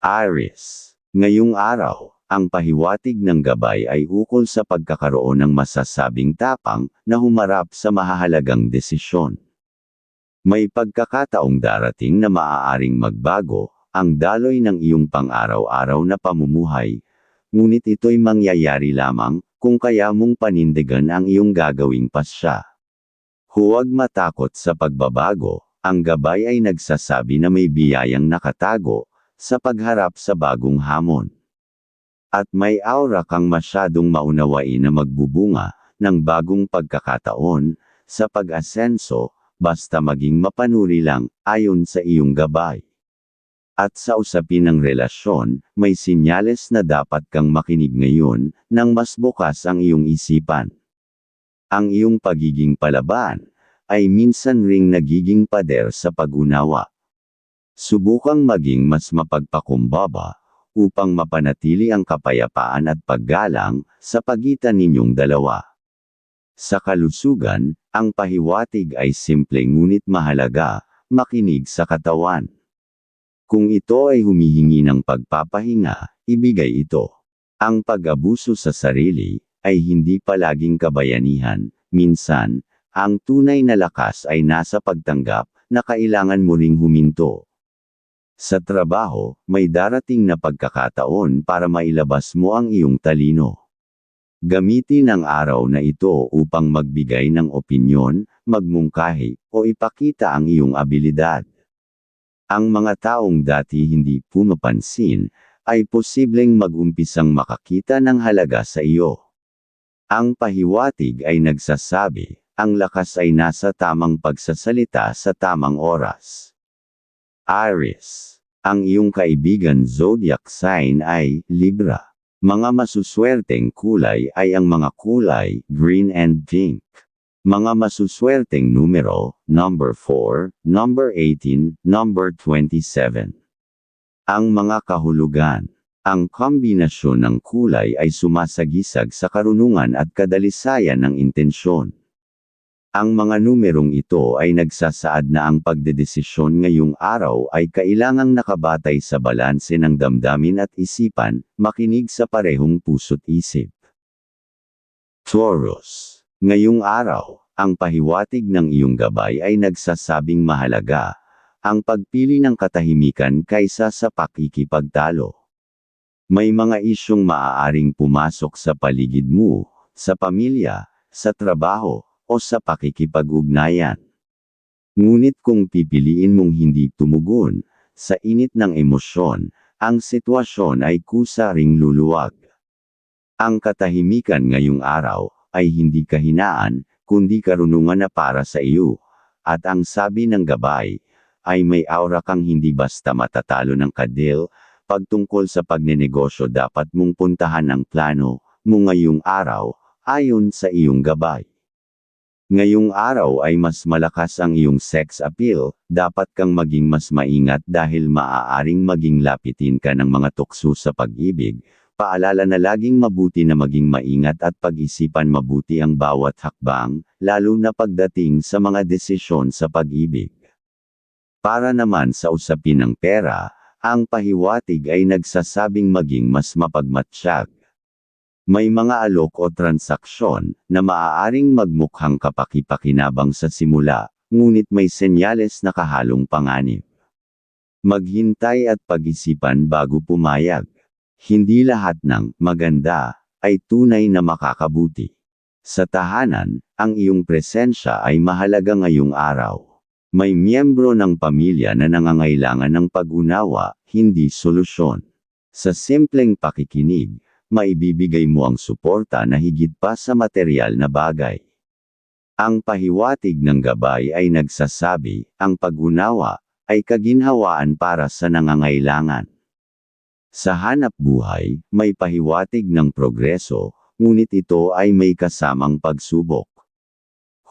Aries. Ngayong araw, ang pahiwatig ng gabay ay ukol sa pagkakaroon ng masasabing tapang na humarap sa mahahalagang desisyon. May pagkakataong darating na maaaring magbago ang daloy ng iyong pang-araw-araw na pamumuhay, ngunit ito'y mangyayari lamang kung kaya mong panindigan ang iyong gagawing pasya. Huwag matakot sa pagbabago, ang gabay ay nagsasabi na may biyayang nakatago sa pagharap sa bagong hamon. At may aura kang masyadong maunawain na magbubunga ng bagong pagkakataon sa pag-asenso, basta maging mapanuri lang ayon sa iyong gabay. At sa usapin ng relasyon, may sinyales na dapat kang makinig ngayon nang mas bukas ang iyong isipan. Ang iyong pagiging palaban ay minsan ring nagiging pader sa pag-unawa. Subukang maging mas mapagpakumbaba upang mapanatili ang kapayapaan at paggalang sa pagitan ninyong dalawa. Sa kalusugan, ang pahiwatig ay simple ngunit mahalaga, makinig sa katawan. Kung ito ay humihingi ng pagpapahinga, ibigay ito. Ang pag-abuso sa sarili ay hindi palaging kabayanihan, minsan, ang tunay na lakas ay nasa pagtanggap na kailangan mo ring huminto. Sa trabaho, may darating na pagkakataon para mailabas mo ang iyong talino. Gamitin ang araw na ito upang magbigay ng opinyon, magmungkahi, o ipakita ang iyong abilidad. Ang mga taong dati hindi pumapansin, ay posibleng mag-umpisang makakita ng halaga sa iyo. Ang pahiwatig ay nagsasabi, ang lakas ay nasa tamang pagsasalita sa tamang oras. Aries. Ang iyong kaibigan zodiac sign ay Libra. Mga masuswerteng kulay ay ang mga kulay green and pink. Mga masuswerteng numero, number 4, number 18, number 27. Ang mga kahulugan. Ang kombinasyon ng kulay ay sumasagisag sa karunungan at kadalisayan ng intensyon. Ang mga numerong ito ay nagsasaad na ang pagdedesisyon ngayong araw ay kailangang nakabatay sa balanse ng damdamin at isipan, makinig sa parehong puso't isip. Taurus. Ngayong araw, ang pahiwatig ng iyong gabay ay nagsasabing mahalaga ang pagpili ng katahimikan kaysa sa pakikipagtalo. May mga isyong maaaring pumasok sa paligid mo, sa pamilya, sa trabaho, o sa pakikipag-ugnayan. Ngunit kung pipiliin mong hindi tumugon, sa init ng emosyon, ang sitwasyon ay kusa ring luluwag. Ang katahimikan ngayong araw, ay hindi kahinaan, kundi karunungan na para sa iyo, at ang sabi ng gabay, ay may aura kang hindi basta matatalo ng kadil, pagtungkol sa pagnenegosyo dapat mong puntahan ang plano mo ngayong araw, ayon sa iyong gabay. Ngayong araw ay mas malakas ang iyong sex appeal, dapat kang maging mas maingat dahil maaaring maging lapitin ka ng mga tukso sa pag-ibig. Paalala na laging mabuti na maging maingat at pag-isipan mabuti ang bawat hakbang, lalo na pagdating sa mga desisyon sa pag-ibig. Para naman sa usapin ng pera, ang pahiwatig ay nagsasabing maging mas mapagmatsyag. May mga alok o transaksyon na maaaring magmukhang kapaki-pakinabang sa simula, ngunit may senyales na kahalong panganib. Maghintay at pag-isipan bago pumayag. Hindi lahat ng maganda ay tunay na makakabuti. Sa tahanan, ang iyong presensya ay mahalaga ngayong araw. May miyembro ng pamilya na nangangailangan ng pag-unawa, hindi solusyon. Sa simpleng pakikinig, maibibigay mo ang suporta na higit pa sa material na bagay. Ang pahiwatig ng gabay ay nagsasabi, ang pag-unawa ay kaginhawaan para sa nangangailangan. Sa hanap buhay, may pahiwatig ng progreso, ngunit ito ay may kasamang pagsubok.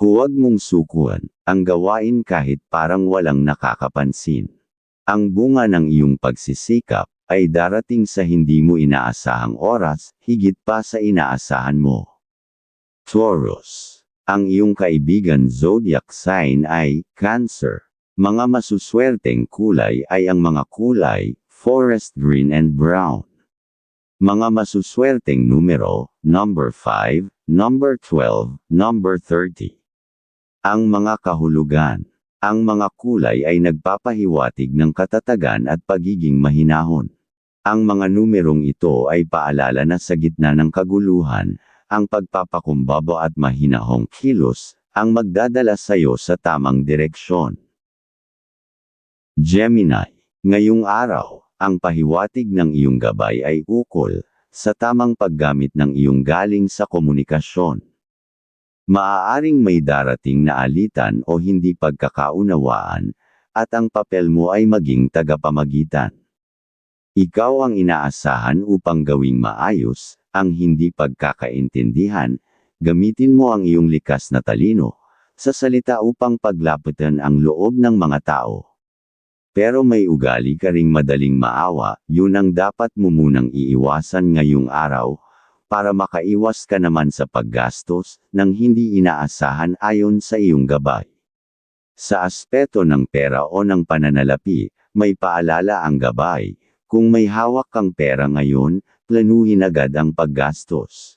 Huwag mong sukuan ang gawain kahit parang walang nakakapansin. Ang bunga ng iyong pagsisikap ay darating sa hindi mo inaasahang oras, higit pa sa inaasahan mo. Taurus. Ang iyong kaibigan zodiac sign ay Cancer. Mga masuswerteng kulay ay ang mga kulay, forest green and brown. Mga masuswerteng numero, number 5, number 12, number 30. Ang mga kahulugan. Ang mga kulay ay nagpapahiwatig ng katatagan at pagiging mahinahon. Ang mga numerong ito ay paalala na sa gitna ng kaguluhan, ang pagpapakumbaba at mahinahong kilos, ang magdadala sa iyo sa tamang direksyon. Gemini. Ngayong araw, ang pahiwatig ng iyong gabay ay ukol sa tamang paggamit ng iyong galing sa komunikasyon. Maaaring may darating na alitan o hindi pagkakaunawaan, at ang papel mo ay maging tagapamagitan. Ikaw ang inaasahan upang gawing maayos ang hindi pagkakaintindihan. Gamitin mo ang iyong likas na talino sa salita upang paglapitan ang loob ng mga tao. Pero may ugali ka ring madaling maawa, yun ang dapat mo munang iiwasan ngayong araw, para makaiwas ka naman sa paggastos ng hindi inaasahan ayon sa iyong gabay. Sa aspeto ng pera o ng pananalapi, may paalala ang gabay. Kung may hawak kang pera ngayon, planuhin agad ang paggastos.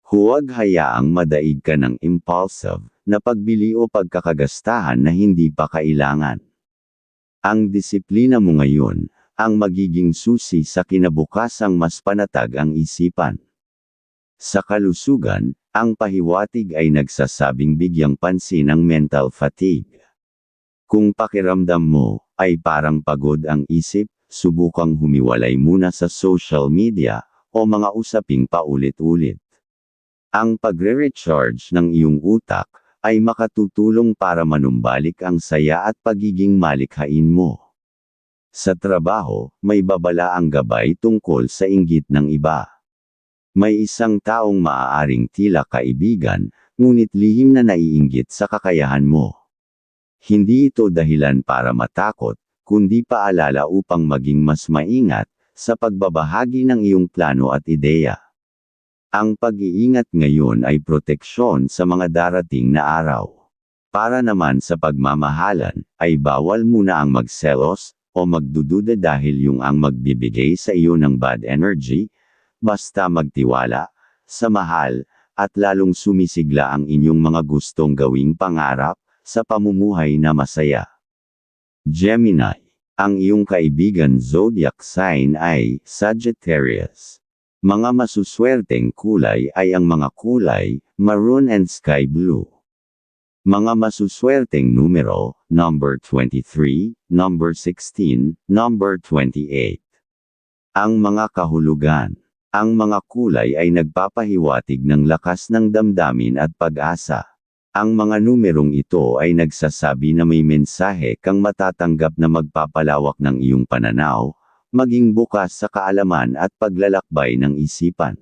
Huwag hayaang madaig ka ng impulsive na pagbili o pagkakagastahan na hindi pa kailangan. Ang disiplina mo ngayon ang magiging susi sa kinabukasang mas panatag ang isipan. Sa kalusugan, ang pahiwatig ay nagsasabing bigyang pansin ang mental fatigue. Kung pakiramdam mo ay parang pagod ang isip, subukang humiwalay muna sa social media o mga usaping paulit-ulit. Ang pagre-recharge ng iyong utak ay makatutulong para manumbalik ang saya at pagiging malikhain mo. Sa trabaho, may babala ang gabay tungkol sa inggit ng iba. May isang taong maaaring tila kaibigan, ngunit lihim na naiinggit sa kakayahan mo. Hindi ito dahilan para matakot, kundi paalala upang maging mas maingat sa pagbabahagi ng iyong plano at ideya. Ang pag-iingat ngayon ay proteksyon sa mga darating na araw. Para naman sa pagmamahalan, ay bawal muna ang magselos o magdududa dahil yung ang magbibigay sa iyo ng bad energy. Basta magtiwala sa mahal, at lalong sumisigla ang inyong mga gustong gawing pangarap sa pamumuhay na masaya. Gemini. Ang iyong kaibigan zodiac sign ay Sagittarius. Mga masuswerteng kulay ay ang mga kulay, maroon and sky blue. Mga masuswerteng numero, number 23, number 16, number 28. Ang mga kahulugan. Ang mga kulay ay nagpapahiwatig ng lakas ng damdamin at pag-asa. Ang mga numerong ito ay nagsasabi na may mensahe kang matatanggap na magpapalawak ng iyong pananaw, maging bukas sa kaalaman at paglalakbay ng isipan.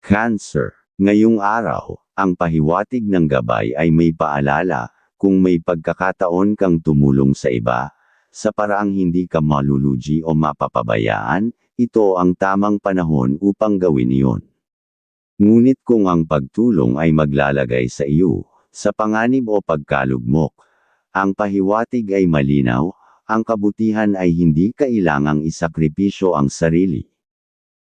Cancer. Ngayong araw, ang pahiwatig ng gabay ay may paalala, kung may pagkakataon kang tumulong sa iba, sa paraang hindi ka malulugi o mapapabayaan, ito ang tamang panahon upang gawin iyon. Ngunit kung ang pagtulong ay maglalagay sa iyo sa panganib o pagkalugmok, ang pahiwatig ay malinaw, ang kabutihan ay hindi kailangang isakripisyo ang sarili.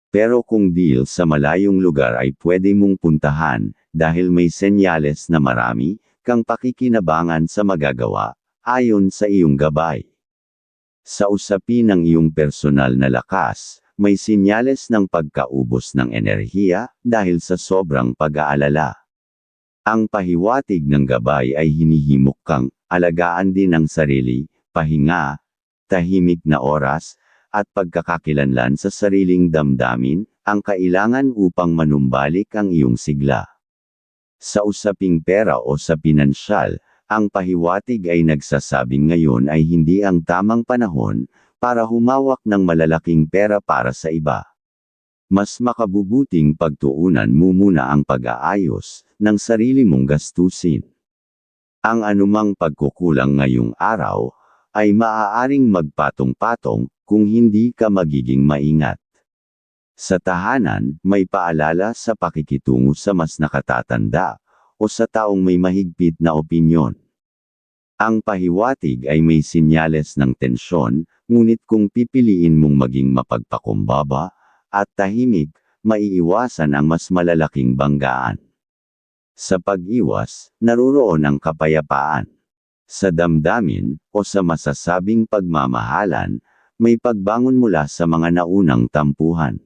Pero kung deal sa malayong lugar ay pwede mong puntahan, dahil may senyales na marami kang pakikinabangan sa magagawa, ayon sa iyong gabay. Sa usapin ng iyong personal na lakas, may sinyales ng pagkaubos ng enerhiya dahil sa sobrang pag-aalala. Ang pahiwatig ng gabay ay hinihimok kang alagaan din ang sarili, pahinga, tahimik na oras, at pagkakakilanlan sa sariling damdamin, ang kailangan upang manumbalik ang iyong sigla. Sa usaping pera o sa pinansyal, ang pahiwatig ay nagsasabing ngayon ay hindi ang tamang panahon para humawak ng malalaking pera para sa iba. Mas makabubuting pagtuunan mo muna ang pag-aayos ng sarili mong gastusin. Ang anumang pagkukulang ngayong araw ay maaaring magpatong-patong kung hindi ka magiging maingat. Sa tahanan, may paalala sa pakikitungo sa mas nakatatanda o sa taong may mahigpit na opinyon. Ang pahiwatig ay may sinyales ng tensyon, ngunit kung pipiliin mong maging mapagpakumbaba at tahimik, maiiwasan ang mas malalaking banggaan. Sa pag-iwas, naroon ang kapayapaan. Sa damdamin, o sa masasabing pagmamahalan, may pagbangon mula sa mga naunang tampuhan.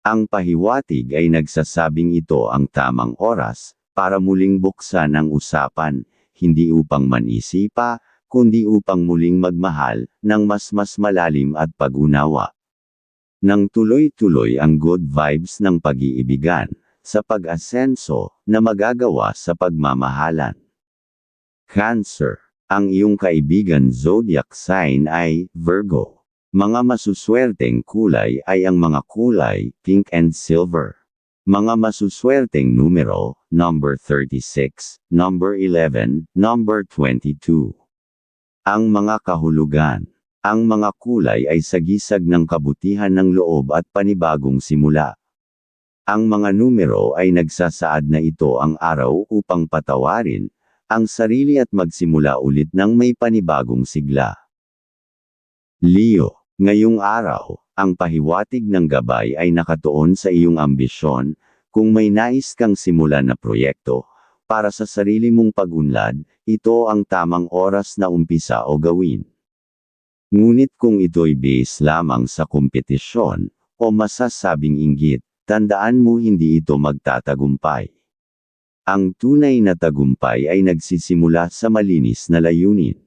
Ang pahiwatig ay nagsasabing ito ang tamang oras, para muling buksan ang usapan, hindi upang manisipa, kundi upang muling magmahal, ng mas malalim at pag-unawa. Nang tuloy-tuloy ang good vibes ng pag-iibigan, sa pag-asenso, na magagawa sa pagmamahalan. Cancer. Ang iyong kaibigan zodiac sign ay Virgo. Mga masuswerteng kulay ay ang mga kulay pink and silver. Mga masuswerteng numero, number 36, number 11, number 22. Ang mga kahulugan. Ang mga kulay ay sagisag ng kabutihan ng loob at panibagong simula. Ang mga numero ay nagsasaad na ito ang araw upang patawarin ang sarili at magsimula ulit ng may panibagong sigla. Leo. Ngayong araw, ang pahiwatig ng gabay ay nakatuon sa iyong ambisyon. Kung may nais kang simulan na proyekto, para sa sarili mong pag-unlad, ito ang tamang oras na umpisa o gawin. Ngunit kung ito'y base lamang sa kompetisyon, o masasabing inggit, tandaan mo hindi ito magtatagumpay. Ang tunay na tagumpay ay nagsisimula sa malinis na layunin.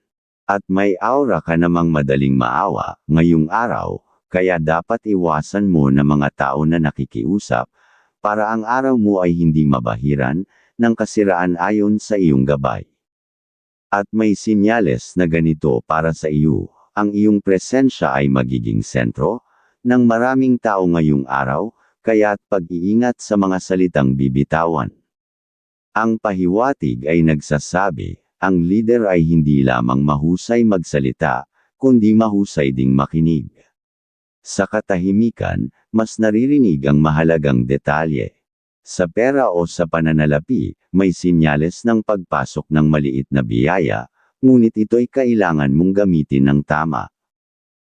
At may aura ka namang madaling maawa, ngayong araw, kaya dapat iwasan mo na mga tao na nakikiusap, para ang araw mo ay hindi mabahiran, ng kasiraan ayon sa iyong gabay. At may sinyales na ganito para sa iyo, ang iyong presensya ay magiging sentro, ng maraming tao ngayong araw, kaya't pag-iingat sa mga salitang bibitawan. Ang pahiwatig ay nagsasabi, ang leader ay hindi lamang mahusay magsalita, kundi mahusay ding makinig. Sa katahimikan, mas naririnig ang mahalagang detalye. Sa pera o sa pananalapi, may sinyales ng pagpasok ng maliit na biyaya, ngunit ito'y kailangan mong gamitin ng tama.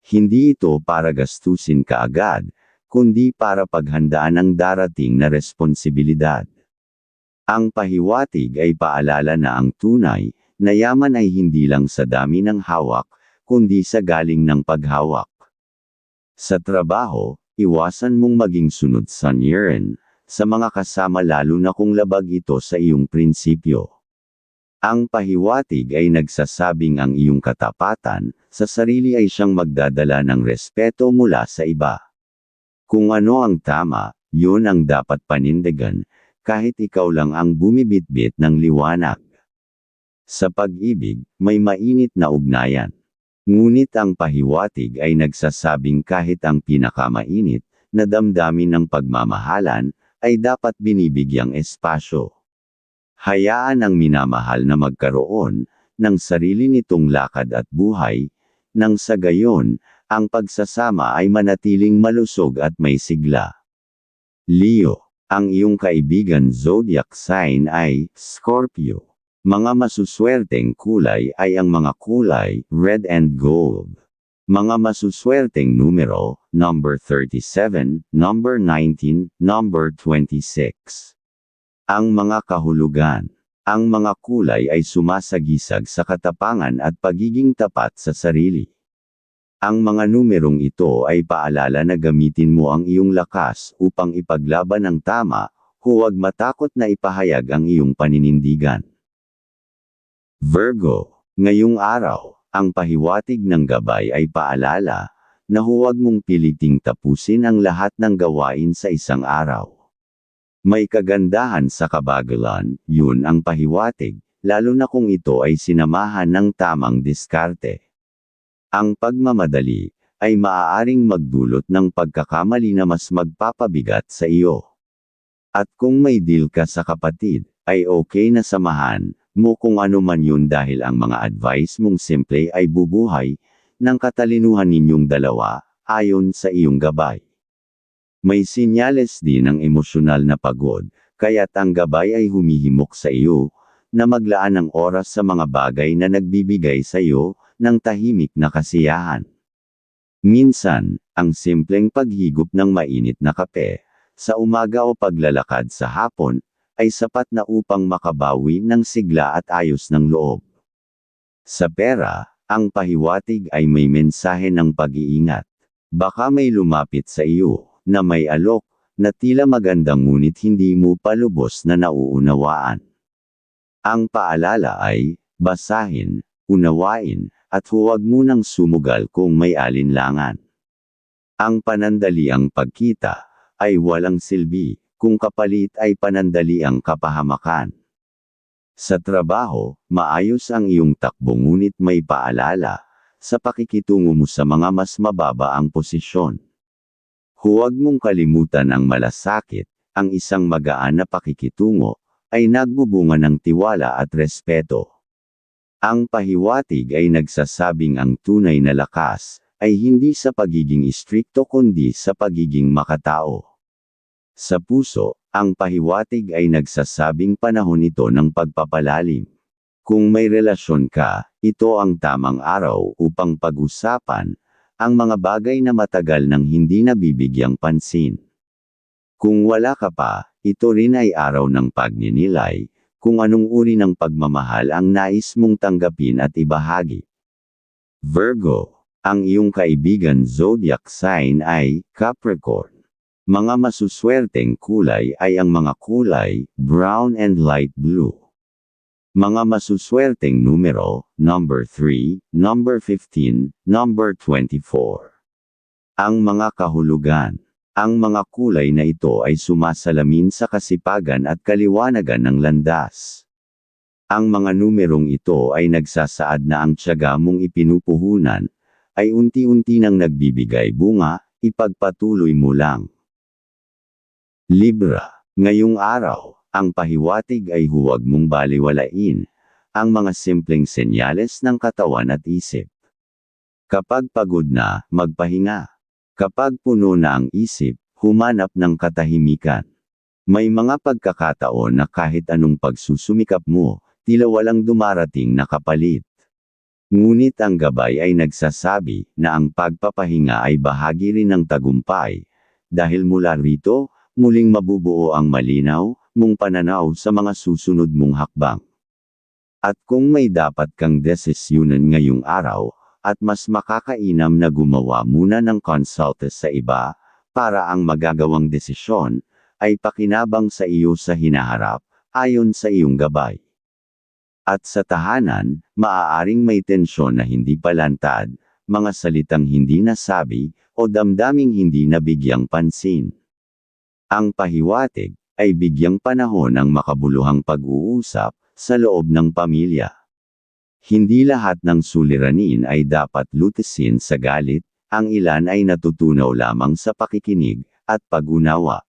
Hindi ito para gastusin kaagad, kundi para paghandaan ang darating na responsibilidad. Ang pahiwatig ay paalala na ang tunay na yaman ay hindi lang sa dami ng hawak, kundi sa galing ng paghawak. Sa trabaho, iwasan mong maging sunod sa niren, sa mga kasama lalo na kung labag ito sa iyong prinsipyo. Ang pahiwatig ay nagsasabing ang iyong katapatan sa sarili ay siyang magdadala ng respeto mula sa iba. Kung ano ang tama, yun ang dapat panindigan, kahit ikaw lang ang bumibitbit ng liwanag. Sa pag-ibig, may mainit na ugnayan. Ngunit ang pahiwatig ay nagsasabing kahit ang pinakamainit na damdamin ng pagmamahalan, ay dapat binibigyang espasyo. Hayaan ang minamahal na magkaroon ng sarili nitong lakad at buhay, nang sa gayon, ang pagsasama ay manatiling malusog at may sigla. Leo. Ang iyong kaibigan zodiac sign ay Scorpio. Mga masuswerteng kulay ay ang mga kulay red and gold. Mga masuswerteng numero, number 37, number 19, number 26. Ang mga kahulugan. Ang mga kulay ay sumasagisag sa katapangan at pagiging tapat sa sarili. Ang mga numerong ito ay paalala na gamitin mo ang iyong lakas upang ipaglaban ang tama, huwag matakot na ipahayag ang iyong paninindigan. Virgo. Ngayong araw, ang pahiwatig ng gabay ay paalala na huwag mong piliting tapusin ang lahat ng gawain sa isang araw. May kagandahan sa kabagalan, yun ang pahiwatig, lalo na kung ito ay sinamahan ng tamang diskarte. Ang pagmamadali ay maaaring magdulot ng pagkakamali na mas magpapabigat sa iyo. At kung may deal ka sa kapatid, ay okay na samahan, mo kung ano man yun dahil ang mga advice mong simple ay bubuhay ng katalinuhan ninyong dalawa, ayon sa iyong gabay. May sinyales din ng emosyonal na pagod, kaya't ang gabay ay humihimok sa iyo, na maglaan ng oras sa mga bagay na nagbibigay sa iyo ng tahimik na kasiyahan. Minsan, ang simpleng paghigop ng mainit na kape, sa umaga o paglalakad sa hapon, ay sapat na upang makabawi ng sigla at ayos ng loob. Sa pera, ang pahiwatig ay may mensahe ng pag-iingat. Baka may lumapit sa iyo, na may alok, na tila magandang ngunit hindi mo pa lubos na nauunawaan. Ang paalala ay, basahin, unawain, at huwag munang sumugal kung may alinlangan. Ang panandaliang pagkita, ay walang silbi, kung kapalit ay panandaliang kapahamakan. Sa trabaho, maayos ang iyong takbo ngunit may paalala, sa pakikitungo mo sa mga mas mababa ang posisyon. Huwag mong kalimutan ang malasakit, ang isang magaan na pakikitungo, ay nagbubunga ng tiwala at respeto. Ang pahiwatig ay nagsasabing ang tunay na lakas, ay hindi sa pagiging istrikto kundi sa pagiging makatao. Sa puso, ang pahiwatig ay nagsasabing panahon ito ng pagpapalalim. Kung may relasyon ka, ito ang tamang araw upang pag-usapan ang mga bagay na matagal nang hindi nabibigyang pansin. Kung wala ka pa, ito rin ay araw ng pagninilay, kung anong uri ng pagmamahal ang nais mong tanggapin at ibahagi. Virgo, ang iyong kaibigan zodiac sign ay Capricorn. Mga masuswerteng kulay ay ang mga kulay, brown and light blue. Mga masuswerteng numero, number 3, number 15, number 24. Ang mga kahulugan. Ang mga kulay na ito ay sumasalamin sa kasipagan at kaliwanagan ng landas. Ang mga numerong ito ay nagsasaad na ang tiyaga mong ipinupuhunan, ay unti-unti nang nagbibigay bunga, ipagpatuloy mo lang. Libra, ngayong araw, ang pahiwatig ay huwag mong baliwalain ang mga simpleng senyales ng katawan at isip. Kapag pagod na, magpahinga. Kapag puno na ang isip, humanap ng katahimikan. May mga pagkakataon na kahit anong pagsusumikap mo, tila walang dumarating na kapalit. Ngunit ang gabay ay nagsasabi na ang pagpapahinga ay bahagi rin ng tagumpay, dahil mula rito, muling mabubuo ang malinaw mong pananaw sa mga susunod mong hakbang. At kung may dapat kang desisyonan ngayong araw, at mas makakainam na gumawa muna ng konsulta sa iba, para ang magagawang desisyon, ay pakinabang sa iyo sa hinaharap, ayon sa iyong gabay. At sa tahanan, maaaring may tensyon na hindi palantad, mga salitang hindi nasabi, o damdaming hindi nabigyang pansin. Ang pahiwatig ay bigyang panahon ng makabuluhang pag-uusap sa loob ng pamilya. Hindi lahat ng suliranin ay dapat lutisin sa galit, ang ilan ay natutunaw lamang sa pakikinig at pag-unawa.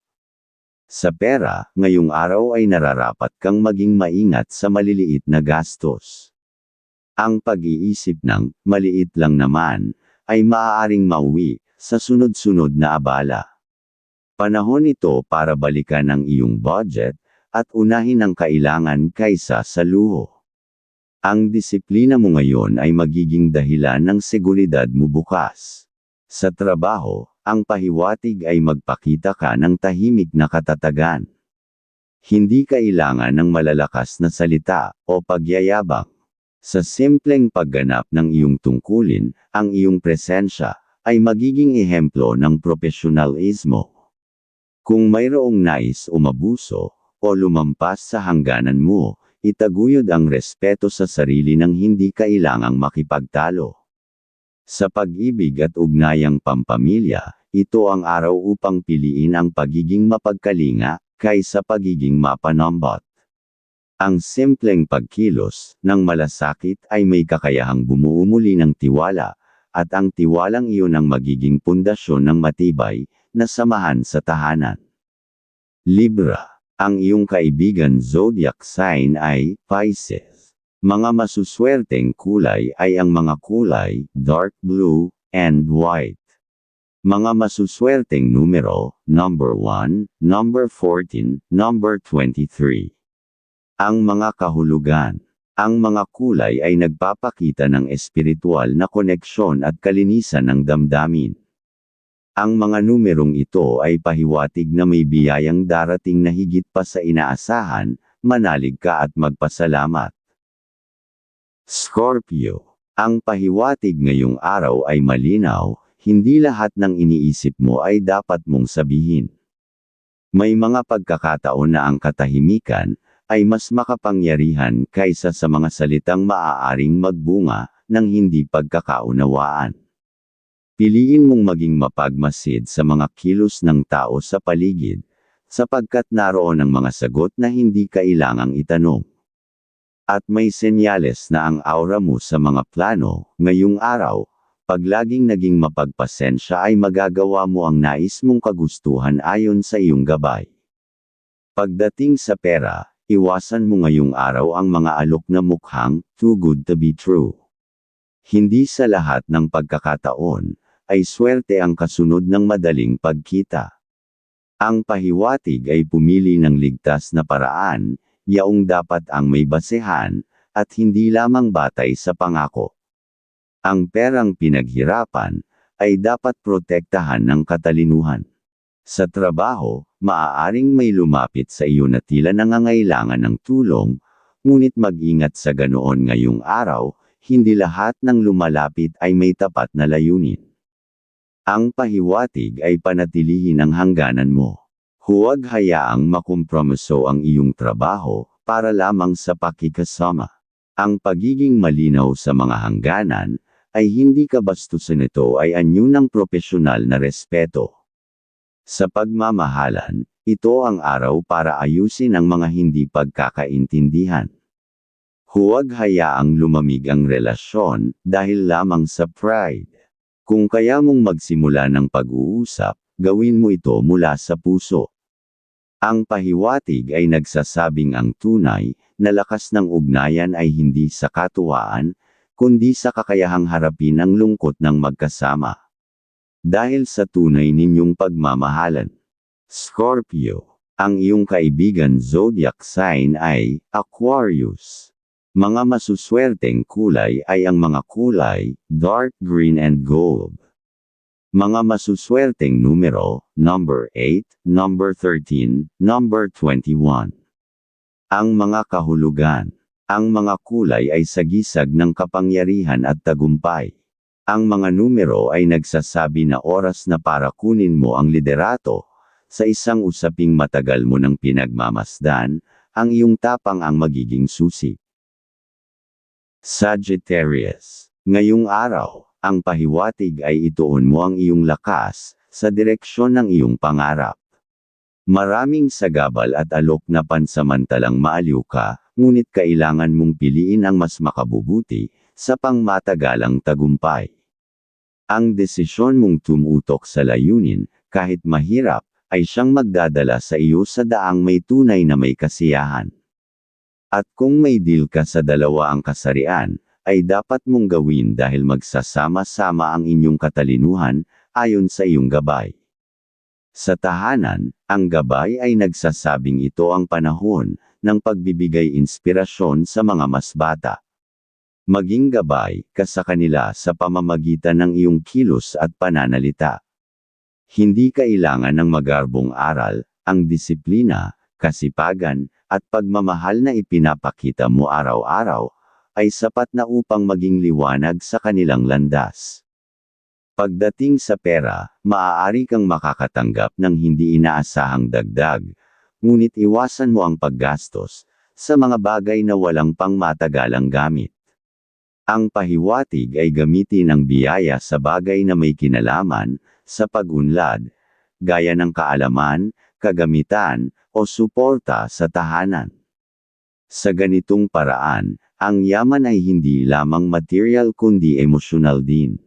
Sa pera, ngayong araw ay nararapat kang maging maingat sa maliliit na gastos. Ang pag-iisip ng maliit lang naman ay maaaring mauwi sa sunod-sunod na abala. Panahon ito para balikan ang iyong budget, at unahin ang kailangan kaysa sa luho. Ang disiplina mo ngayon ay magiging dahilan ng seguridad mo bukas. Sa trabaho, ang pahiwatig ay magpakita ka ng tahimik na katatagan. Hindi kailangan ng malalakas na salita o pagyayabang. Sa simpleng pagganap ng iyong tungkulin, ang iyong presensya ay magiging ehemplo ng profesionalismo. Kung mayroong nais umabuso, o lumampas sa hangganan mo, itaguyod ang respeto sa sarili nang hindi kailangang makipagtalo. Sa pag-ibig at ugnayang pampamilya, ito ang araw upang piliin ang pagiging mapagkalinga, kaysa pagiging mapanambot. Ang simpleng pagkilos ng malasakit ay may kakayahang bumuo muli ng tiwala, at ang tiwalang iyon ang magiging pundasyon ng matibay na samahan sa tahanan. Libra, ang iyong kaibigan zodiac sign ay Pisces. Mga masuswerteng kulay ay ang mga kulay, dark blue, and white. Mga masuswerteng numero, number 1, number 14, number 23. Ang mga kahulugan. Ang mga kulay ay nagpapakita ng espiritual na koneksyon at kalinisan ng damdamin. Ang mga numerong ito ay pahiwatig na may biyayang darating na higit pa sa inaasahan, manalig ka at magpasalamat. Scorpio. Ang pahiwatig ngayong araw ay malinaw, hindi lahat ng iniisip mo ay dapat mong sabihin. May mga pagkakataon na ang katahimikan ay mas makapangyarihan kaysa sa mga salitang maaaring magbunga ng hindi pagkakaunawaan. Piliin mong maging mapagmasid sa mga kilos ng tao sa paligid, sapagkat naroon ang mga sagot na hindi kailangang itanong. At may senyales na ang aura mo sa mga plano, ngayong araw, pag laging naging mapagpasensya ay magagawa mo ang nais mong kagustuhan ayon sa iyong gabay. Pagdating sa pera, iwasan mo ngayong araw ang mga alok na mukhang too good to be true. Hindi sa lahat ng pagkakataon ay swerte ang kasunod ng madaling pagkita. Ang pahiwatig ay pumili ng ligtas na paraan, yaong dapat ang may basehan, at hindi lamang batay sa pangako. Ang perang pinaghirapan ay dapat protektahan ng katalinuhan. Sa trabaho, maaaring may lumapit sa iyo na tila nangangailangan ng tulong, ngunit mag-ingat sa ganoon ngayong araw, hindi lahat ng lumalapit ay may tapat na layunin. Ang pahiwatig ay panatilihin ang hangganan mo. Huwag hayaang makompromiso ang iyong trabaho, para lamang sa pakikasama. Ang pagiging malinaw sa mga hangganan, ay hindi kabastusan nito ay anyo ng propesyonal na respeto. Sa pagmamahalan, ito ang araw para ayusin ang mga hindi pagkakaintindihan. Huwag hayaang lumamig ang relasyon, dahil lamang sa pride. Kung kaya mong magsimula ng pag-uusap, gawin mo ito mula sa puso. Ang pahiwatig ay nagsasabing ang tunay na lakas ng ugnayan ay hindi sa katuwaan, kundi sa kakayahang harapin ang lungkot ng magkasama. Dahil sa tunay ninyong pagmamahalan. Scorpio. Ang iyong kaibigan zodiac sign ay Aquarius. Mga masuswerteng kulay ay ang mga kulay, dark green and gold. Mga masuswerteng numero, number 8, number 13, number 21. Ang mga kahulugan. Ang mga kulay ay sagisag ng kapangyarihan at tagumpay. Ang mga numero ay nagsasabi na oras na para kunin mo ang liderato, sa isang usaping matagal mo nang pinagmamasdan, ang iyong tapang ang magiging susi. Sagittarius. Ngayong araw, ang pahiwatig ay ituon mo ang iyong lakas, sa direksyon ng iyong pangarap. Maraming sagabal at alok na pansamantalang maaliw ka, ngunit kailangan mong piliin ang mas makabubuti, sa pangmatagalang tagumpay. Ang desisyon mong tumutok sa layunin, kahit mahirap, ay siyang magdadala sa iyo sa daang may tunay na may kasiyahan. At kung may deal ka sa dalawa ang kasarian, ay dapat mong gawin dahil magsasama-sama ang inyong katalinuhan, ayon sa iyong gabay. Sa tahanan, ang gabay ay nagsasabing ito ang panahon, ng pagbibigay inspirasyon sa mga mas bata. Maging gabay ka sa kanila sa pamamagitan ng iyong kilos at pananalita. Hindi kailangan ng magarbong aral, ang disiplina, kasipagan, at pagmamahal na ipinapakita mo araw-araw, ay sapat na upang maging liwanag sa kanilang landas. Pagdating sa pera, maaari kang makakatanggap ng hindi inaasahang dagdag, ngunit iwasan mo ang paggastos, sa mga bagay na walang pangmatagalang gamit. Ang pahiwatig ay gamitin ang biyaya sa bagay na may kinalaman, sa pag-unlad, gaya ng kaalaman, kagamitan, o suporta sa tahanan. Sa ganitong paraan, ang yaman ay hindi lamang material kundi emosyonal din.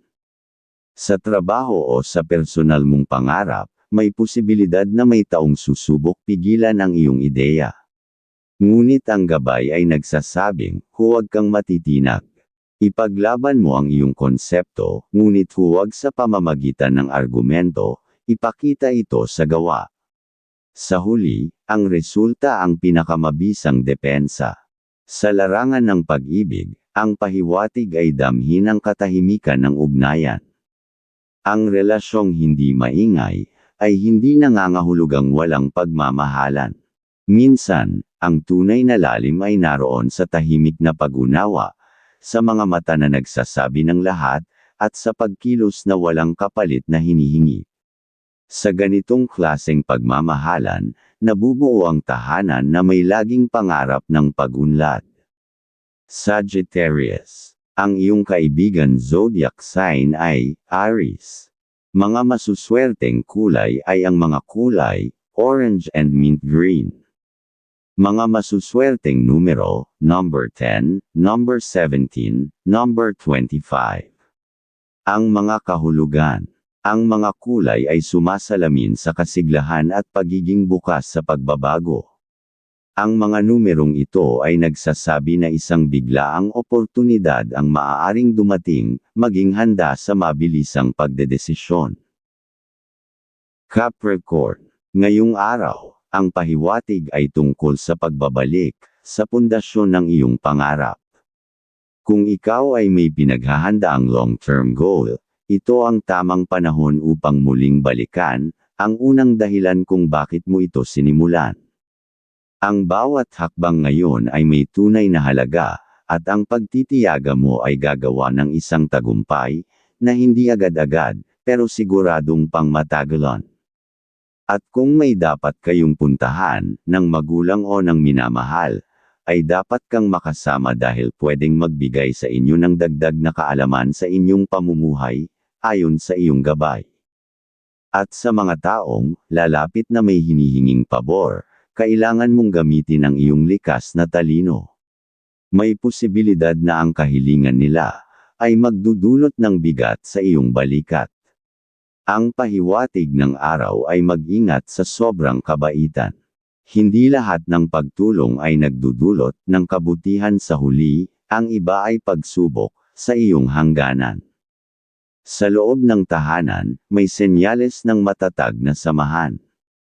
Sa trabaho o sa personal mong pangarap, may posibilidad na may taong susubok pigilan ang iyong ideya. Ngunit ang gabay ay nagsasabing, huwag kang matitinag. Ipaglaban mo ang iyong konsepto, ngunit huwag sa pamamagitan ng argumento, ipakita ito sa gawa. Sa huli, ang resulta ang pinakamabisang depensa. Sa larangan ng pag-ibig, ang pahiwatig ay damhin ang katahimikan ng ugnayan. Ang relasyong hindi maingay, ay hindi nangangahulugang walang pagmamahalan. Minsan, ang tunay na lalim ay naroon sa tahimik na pag-unawa, sa mga mata na nagsasabi ng lahat, at sa pagkilos na walang kapalit na hinihingi. Sa ganitong klaseng pagmamahalan, nabubuo ang tahanan na may laging pangarap ng pag-unlad. Sagittarius. Ang iyong kaibigan zodiac sign ay Aries. Mga masuswerteng kulay ay ang mga kulay, orange and mint green. Mga masuswerteng numero, number 10, number 17, number 25. Ang mga kahulugan. Ang mga kulay ay sumasalamin sa kasiglahan at pagiging bukas sa pagbabago. Ang mga numerong ito ay nagsasabi na isang biglaang oportunidad ang maaaring dumating, maging handa sa mabilisang pagdedesisyon. Capricorn. Ngayong araw, ang pahiwatig ay tungkol sa pagbabalik, sa pundasyon ng iyong pangarap. Kung ikaw ay may pinaghahandaang long-term goal, ito ang tamang panahon upang muling balikan, ang unang dahilan kung bakit mo ito sinimulan. Ang bawat hakbang ngayon ay may tunay na halaga, at ang pagtitiyaga mo ay gagawa ng isang tagumpay, na hindi agad-agad, pero siguradong pangmatagalan. At kung may dapat kayong puntahan, ng magulang o ng minamahal, ay dapat kang makasama dahil pwedeng magbigay sa inyo ng dagdag na kaalaman sa inyong pamumuhay, ayon sa iyong gabay. At sa mga taong, lalapit na may hinihinging pabor, kailangan mong gamitin ang iyong likas na talino. May posibilidad na ang kahilingan nila, ay magdudulot ng bigat sa iyong balikat. Ang pahiwatig ng araw ay mag-ingat sa sobrang kabaitan. Hindi lahat ng pagtulong ay nagdudulot ng kabutihan sa huli, ang iba ay pagsubok sa iyong hangganan. Sa loob ng tahanan, may senyales ng matatag na samahan.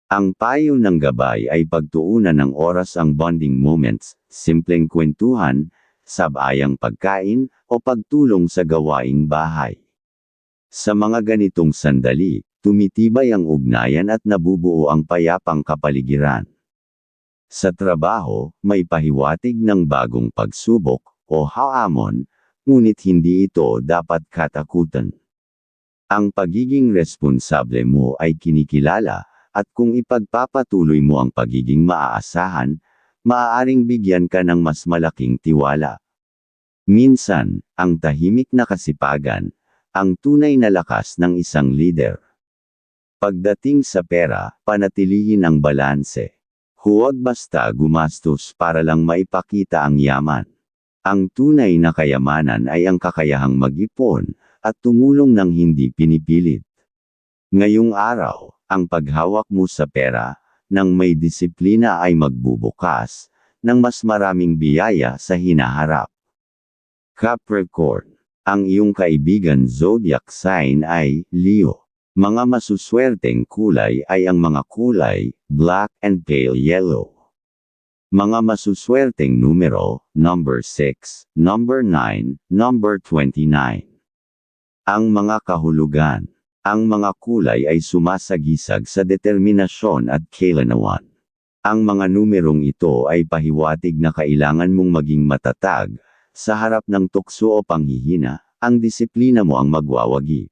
Ang payo ng gabay ay pagtuunan ng oras ang bonding moments, simpleng kwentuhan, sabayang pagkain, o pagtulong sa gawaing bahay. Sa mga ganitong sandali, tumitibay ang ugnayan at nabubuo ang payapang kapaligiran. Sa trabaho, may pahiwatig ng bagong pagsubok, o hamon, ngunit hindi ito dapat katakutan. Ang pagiging responsable mo ay kinikilala, at kung ipagpapatuloy mo ang pagiging maaasahan, maaaring bigyan ka ng mas malaking tiwala. Minsan, ang tahimik na kasipagan, ang tunay na lakas ng isang leader. Pagdating sa pera, panatilihin ang balanse. Huwag basta gumastos para lang maipakita ang yaman. Ang tunay na kayamanan ay ang kakayahang mag-ipon, at tumulong ng hindi pinipilit. Ngayong araw, ang paghawak mo sa pera, ng may disiplina ay magbubukas, ng mas maraming biyaya sa hinaharap. Capricorn. Ang iyong kaibigan zodiac sign ay Leo. Mga masuswerteng kulay ay ang mga kulay, black and pale yellow. Mga masuswerteng numero, number 6, number 9, number 29. Ang mga kahulugan. Ang mga kulay ay sumasagisag sa determinasyon at kailanawan. Ang mga numerong ito ay pahiwatig na kailangan mong maging matatag, sa harap ng tukso o panghihina, ang disiplina mo ang magwawagi.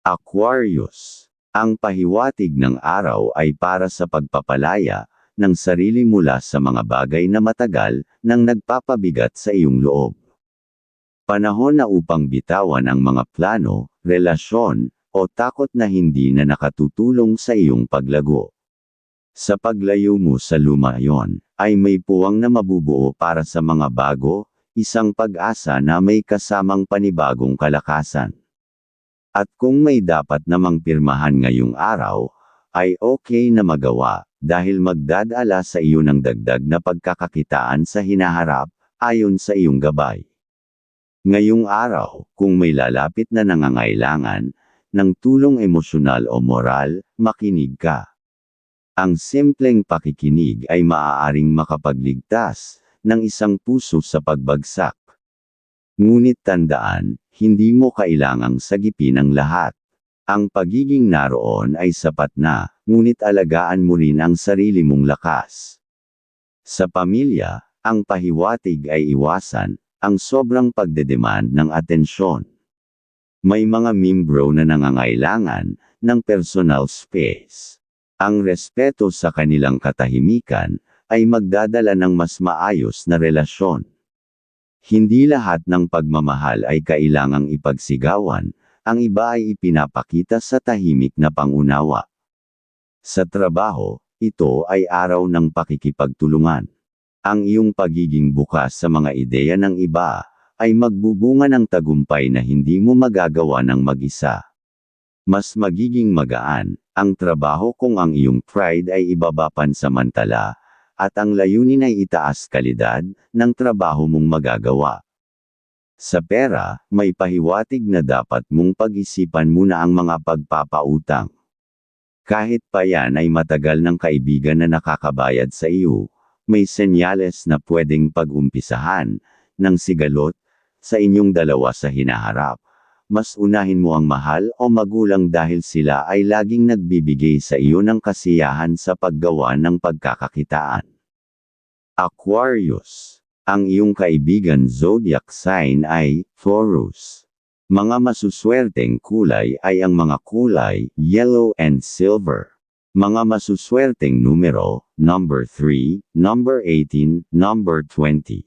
Aquarius. Ang pahiwatig ng araw ay para sa pagpapalaya, ng sarili mula sa mga bagay na matagal, nang nagpapabigat sa iyong loob. Panahon na upang bitawan ang mga plano, relasyon, o takot na hindi na nakatutulong sa iyong paglago. Sa paglayo mo sa lumayon, ay may puwang na mabubuo para sa mga bago, isang pag-asa na may kasamang panibagong kalakasan. At kung may dapat namang pirmahan ngayong araw, ay okay na magawa, dahil magdadala sa iyo ng dagdag na pagkakakitaan sa hinaharap, ayon sa iyong gabay. Ngayong araw, kung may lalapit na nangangailangan ng tulong emosyonal o moral, makinig ka. Ang simpleng pakikinig ay maaaring makapagligtas ng isang puso sa pagbagsak. Ngunit tandaan, hindi mo kailangang sagipin ang lahat. Ang pagiging naroon ay sapat na, ngunit alagaan mo rin ang sarili mong lakas. Sa pamilya, ang pahiwatig ay iwasan ang sobrang pagdedemand ng atensyon. May mga miyembro na nangangailangan ng personal space. Ang respeto sa kanilang katahimikan ay magdadala ng mas maayos na relasyon. Hindi lahat ng pagmamahal ay kailangang ipagsigawan, ang iba ay ipinapakita sa tahimik na pangunawa. Sa trabaho, ito ay araw ng pakikipagtulungan. Ang iyong pagiging bukas sa mga ideya ng iba, ay magbubunga ng tagumpay na hindi mo magagawa ng mag-isa. Mas magiging magaan ang trabaho kung ang iyong pride ay ibaba pansamantala, at ang layunin ay itaas kalidad ng trabaho mong magagawa. Sa pera, may pahiwatig na dapat mong pag-isipan muna ang mga pagpapautang. Kahit pa yan ay matagal ng kaibigan na nakakabayad sa iyo, may senyales na pwedeng pag-umpisahan ng sigalot sa inyong dalawa sa hinaharap. Mas unahin mo ang mahal o magulang dahil sila ay laging nagbibigay sa iyo ng kasiyahan sa paggawa ng pagkakakitaan. Aquarius. Ang iyong kaibigan zodiac sign ay Taurus. Mga masuswerteng kulay ay ang mga kulay yellow and silver. Mga masuswerteng numero, number 3, number 18, number 20.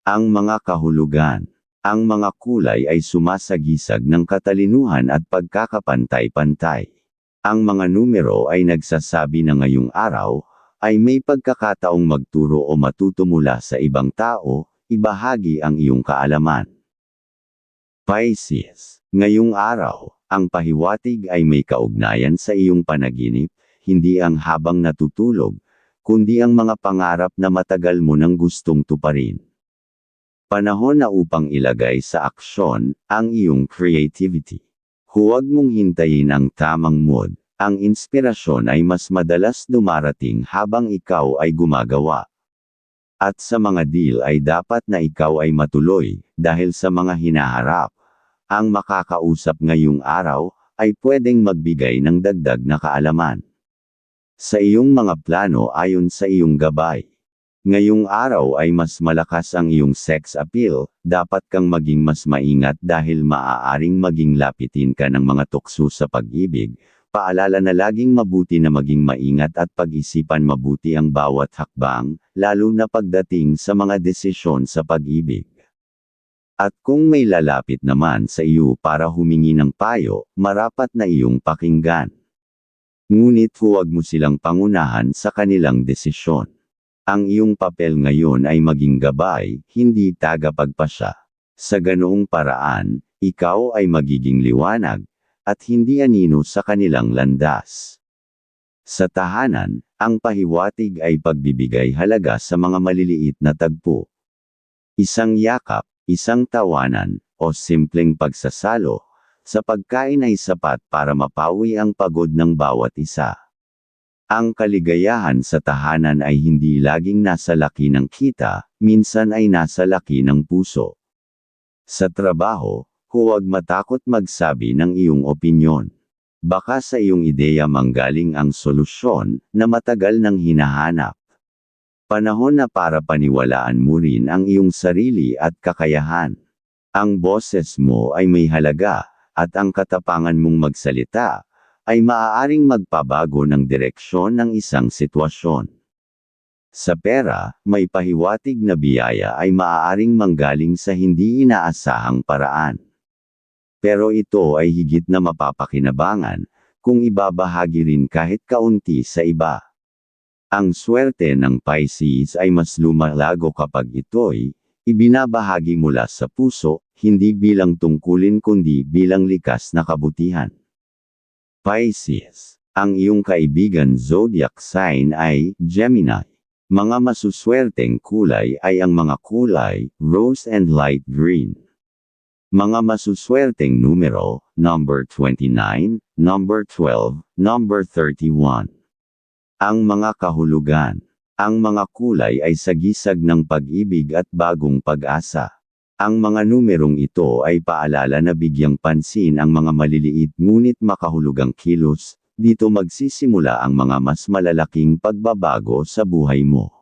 Ang mga kahulugan. Ang mga kulay ay sumasagisag ng katalinuhan at pagkakapantay-pantay. Ang mga numero ay nagsasabi na ngayong araw, ay may pagkakataong magturo o matuto mula sa ibang tao, ibahagi ang iyong kaalaman. Pisces. Ngayong araw, ang pahiwatig ay may kaugnayan sa iyong panaginip, hindi ang habang natutulog, kundi ang mga pangarap na matagal mo nang gustong tuparin. Panahon na upang ilagay sa aksyon ang iyong creativity. Huwag mong hintayin ang tamang mood, ang inspirasyon ay mas madalas dumarating habang ikaw ay gumagawa. At sa mga deal ay dapat na ikaw ay matuloy, dahil sa mga hinaharap, ang makakausap ngayong araw ay pwedeng magbigay ng dagdag na kaalaman sa iyong mga plano ayon sa iyong gabay. Ngayong araw ay mas malakas ang iyong sex appeal, dapat kang maging mas maingat dahil maaaring maging lapitin ka ng mga tukso sa pag-ibig. Paalala na laging mabuti na maging maingat at pag-isipan mabuti ang bawat hakbang, lalo na pagdating sa mga desisyon sa pag-ibig. At kung may lalapit naman sa iyo para humingi ng payo, marapat na iyong pakinggan. Ngunit huwag mo silang pangunahan sa kanilang desisyon. Ang iyong papel ngayon ay maging gabay, hindi tagapagpasya. Sa ganoong paraan, ikaw ay magiging liwanag, at hindi anino sa kanilang landas. Sa tahanan, ang pahiwatig ay pagbibigay halaga sa mga maliliit na tagpo. Isang yakap, isang tawanan, o simpleng pagsasalo, sa pagkain ay sapat para mapawi ang pagod ng bawat isa. Ang kaligayahan sa tahanan ay hindi laging nasa laki ng kita, minsan ay nasa laki ng puso. Sa trabaho, huwag matakot magsabi ng iyong opinyon. Baka sa iyong ideya manggaling ang solusyon na matagal nang hinahanap. Panahon na para paniwalaan mo rin ang iyong sarili at kakayahan. Ang boses mo ay may halaga, at ang katapangan mong magsalita ay maaaring magpabago ng direksyon ng isang sitwasyon. Sa pera, may pahiwatig na biyaya ay maaaring manggaling sa hindi inaasahang paraan. Pero ito ay higit na mapapakinabangan kung ibabahagi rin kahit kaunti sa iba. Ang swerte ng Pisces ay mas lumalago kapag ito'y ibinabahagi mula sa puso, hindi bilang tungkulin kundi bilang likas na kabutihan. Pisces. Ang iyong kaibigan zodiac sign ay Gemini. Mga masuswerteng kulay ay ang mga kulay, rose and light green. Mga masuswerteng numero, number 29, number 12, number 31. Ang mga kahulugan. Ang mga kulay ay sagisag ng pag-ibig at bagong pag-asa. Ang mga numerong ito ay paalala na bigyang pansin ang mga maliliit ngunit makahulugang kilos, dito magsisimula ang mga mas malalaking pagbabago sa buhay mo.